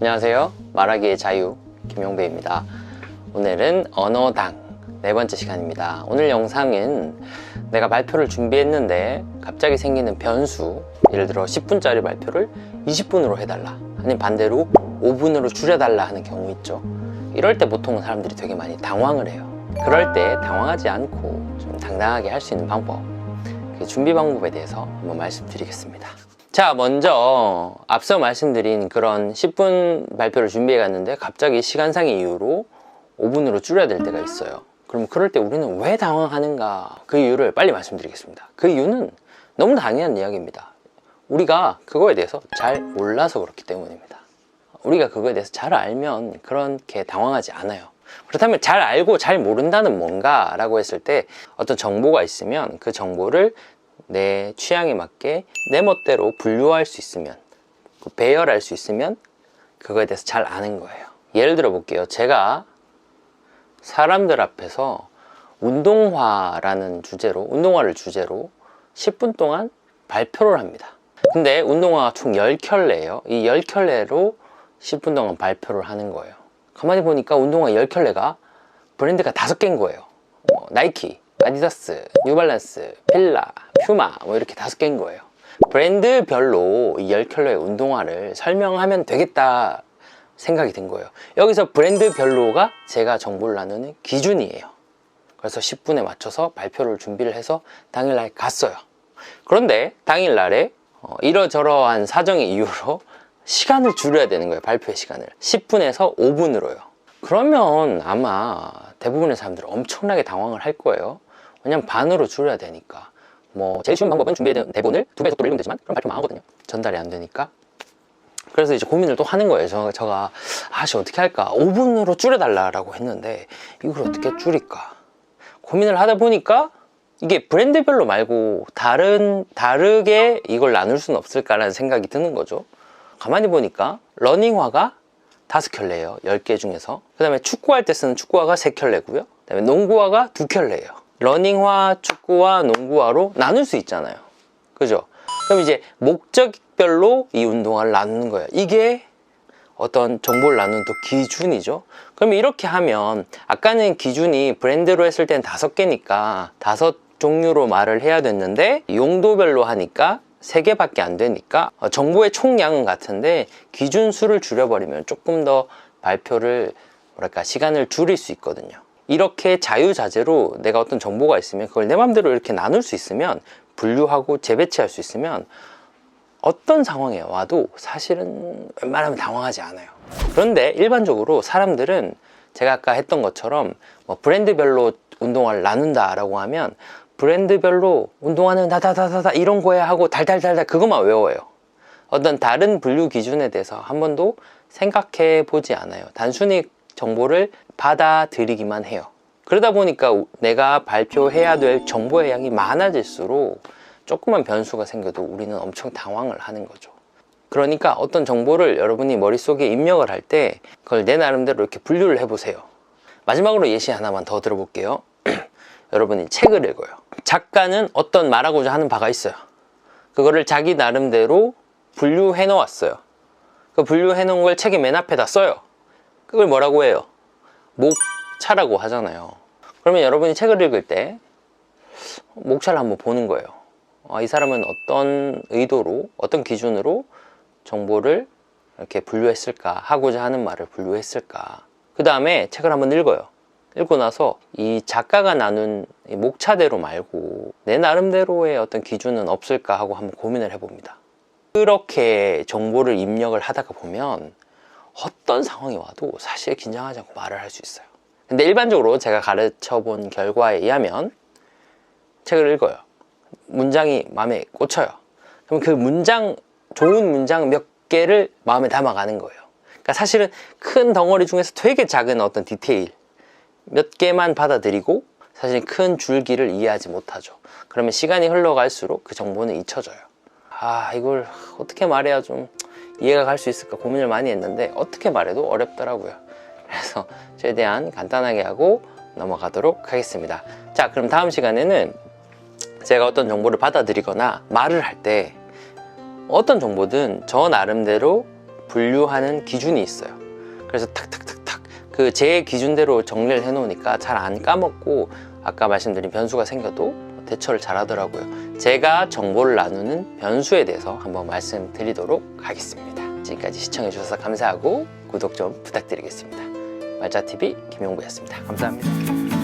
안녕하세요. 말하기의 자유 김용배입니다. 오늘은 언어당 네 번째 시간입니다. 오늘 영상은 내가 발표를 준비했는데 갑자기 생기는 변수, 예를 들어 10분짜리 발표를 20분으로 해달라, 아니면 반대로 5분으로 줄여달라 하는 경우 있죠. 이럴 때 보통 사람들이 되게 많이 당황을 해요. 그럴 때 당황하지 않고 좀 당당하게 할 수 있는 방법, 그 준비 방법에 대해서 한번 말씀드리겠습니다. 자, 먼저 앞서 말씀드린 그런 10분 발표를 준비해 갔는데 갑자기 시간상의 이유로 5분으로 줄여야 될 때가 있어요. 그럼 그럴 때 우리는 왜 당황하는가, 그 이유를 빨리 말씀드리겠습니다. 그 이유는 너무 당연한 이야기입니다. 우리가 그거에 대해서 잘 몰라서 그렇기 때문입니다. 우리가 그거에 대해서 잘 알면 그렇게 당황하지 않아요. 그렇다면 잘 알고 잘 모른다는 뭔가 라고 했을 때, 어떤 정보가 있으면 그 정보를 내 취향에 맞게 내 멋대로 분류할 수 있으면, 배열할 수 있으면 그거에 대해서 잘 아는 거예요. 예를 들어 볼게요. 제가 사람들 앞에서 운동화라는 주제로, 운동화를 주제로 10분 동안 발표를 합니다. 근데 운동화가 총 10켤레예요. 이 10켤레로 10분 동안 발표를 하는 거예요. 가만히 보니까 운동화 10켤레가 브랜드가 5개인 거예요. 나이키, 아디다스, 뉴발란스, 필라, 퓨마, 이렇게 5개인 거예요. 브랜드별로 이 10켤레의 운동화를 설명하면 되겠다 생각이 든 거예요. 여기서 브랜드별로가 제가 정보를 나누는 기준이에요. 그래서 10분에 맞춰서 발표를 준비를 해서 당일날 갔어요. 그런데 당일날에 이러저러한 사정의 이유로 시간을 줄여야 되는 거예요. 발표의 시간을 10분에서 5분으로요. 그러면 아마 대부분의 사람들은 엄청나게 당황을 할 거예요. 왜냐면 반으로 줄여야 되니까. 제일 쉬운 방법은 준비된 대본을 2배 속도로 읽으면 되지만 그럼 발표 망하거든요. 전달이 안 되니까. 그래서 이제 고민을 또 하는 거예요. 제가 어떻게 할까? 5분으로 줄여달라고 했는데 이걸 어떻게 줄일까? 고민을 하다 보니까 이게 브랜드별로 말고 다르게 이걸 나눌 수는 없을까라는 생각이 드는 거죠. 가만히 보니까 러닝화가 5켤레예요. 10개 중에서. 그 다음에 축구할 때 쓰는 축구화가 3켤레고요. 그 다음에 농구화가 2켤레예요. 러닝화, 축구화, 농구화로 나눌 수 있잖아요. 그죠? 그럼 이제 목적별로 이 운동화를 나누는 거예요. 이게 어떤 정보를 나누는 또 기준이죠. 그럼 이렇게 하면, 아까는 기준이 브랜드로 했을 땐 5개니까 5종류로 말을 해야 됐는데, 용도별로 하니까 3개밖에 안 되니까 정보의 총량은 같은데 기준 수를 줄여버리면 조금 더 발표를 시간을 줄일 수 있거든요. 이렇게 자유자재로 내가 어떤 정보가 있으면 그걸 내 맘대로 이렇게 나눌 수 있으면, 분류하고 재배치할 수 있으면 어떤 상황에 와도 사실은 웬만하면 당황하지 않아요. 그런데 일반적으로 사람들은 제가 아까 했던 것처럼 브랜드별로 운동화를 나눈다라고 하면 브랜드별로 운동화는 다다다다다 이런 거야 하고 달달달달 그것만 외워요. 어떤 다른 분류 기준에 대해서 한 번도 생각해 보지 않아요. 단순히 정보를 받아들이기만 해요. 그러다 보니까 내가 발표해야 될 정보의 양이 많아질수록 조그만 변수가 생겨도 우리는 엄청 당황을 하는 거죠. 그러니까 어떤 정보를 여러분이 머릿속에 입력을 할 때 그걸 내 나름대로 이렇게 분류를 해보세요. 마지막으로 예시 하나만 더 들어볼게요. 여러분이 책을 읽어요. 작가는 어떤 말하고자 하는 바가 있어요. 그거를 자기 나름대로 분류해 놓았어요. 그 분류해 놓은 걸 책의 맨 앞에다 써요. 그걸 뭐라고 해요? 목차라고 하잖아요. 그러면 여러분이 책을 읽을 때 목차를 한번 보는 거예요. 이 사람은 어떤 의도로, 어떤 기준으로 정보를 이렇게 분류했을까, 하고자 하는 말을 분류했을까. 그 다음에 책을 한번 읽어요. 읽고 나서 이 작가가 나눈 이 목차대로 말고 내 나름대로의 어떤 기준은 없을까 하고 한번 고민을 해봅니다. 그렇게 정보를 입력을 하다가 보면 어떤 상황이 와도 사실 긴장하지 않고 말을 할 수 있어요. 근데 일반적으로 제가 가르쳐 본 결과에 의하면 책을 읽어요. 문장이 마음에 꽂혀요. 그럼 그 문장, 좋은 문장 몇 개를 마음에 담아가는 거예요. 그러니까 사실은 큰 덩어리 중에서 되게 작은 어떤 디테일 몇 개만 받아들이고 사실 큰 줄기를 이해하지 못하죠. 그러면 시간이 흘러갈수록 그 정보는 잊혀져요. 이걸 어떻게 말해야 좀 이해가 갈 수 있을까 고민을 많이 했는데 어떻게 말해도 어렵더라고요. 그래서 최대한 간단하게 하고 넘어가도록 하겠습니다. 자, 그럼 다음 시간에는 제가 어떤 정보를 받아들이거나 말을 할 때 어떤 정보든 저 나름대로 분류하는 기준이 있어요. 그래서 탁탁탁탁 그 제 기준대로 정리를 해놓으니까 잘 안 까먹고 아까 말씀드린 변수가 생겨도 대처를 잘 하더라고요. 제가 정보를 나누는 변수에 대해서 한번 말씀드리도록 하겠습니다. 지금까지 시청해주셔서 감사하고 구독 좀 부탁드리겠습니다. 말자TV 김용구였습니다. 감사합니다.